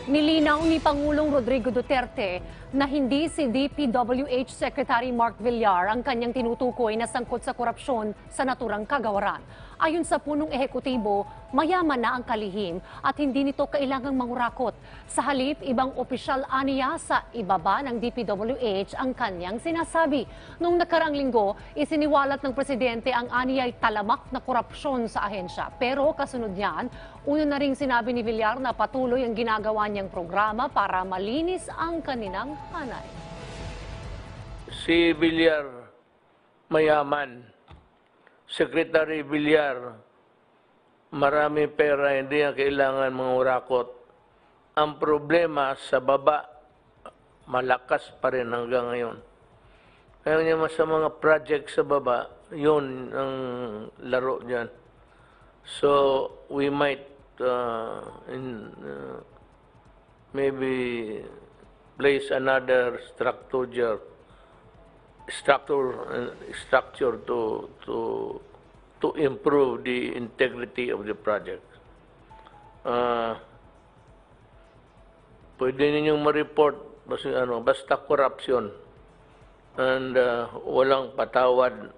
Nilinaw ni Pangulong Rodrigo Duterte na hindi si DPWH Secretary Mark Villar ang kanyang tinutukoy na sangkot sa korupsyon sa naturang kagawaran. Ayon sa punong ehekutibo, mayaman na ang kalihim at hindi nito kailangang mangurakot. Sa halip, ibang opisyal aniya sa ibaba ng DPWH ang kanyang sinasabi. Noong nakarang linggo, isiniwalat ng presidente ang aniyay talamak na korupsyon sa ahensya. Pero kasunod niyan, una na ring sinabi ni Villar na patuloy ang ginagawa niyang programa para malinis ang kaninang hanay. Si Villar mayaman. Secretary Villar, marami pera, hindi niya kailangan mangurakot. Ang problema sa baba, malakas pa rin hanggang ngayon. Kaya niya sa mga project sa baba, yun ang laro dyan. So, we might maybe place another structure to improve the integrity of the project. Pwede ninyong ma-report basta corruption and walang patawad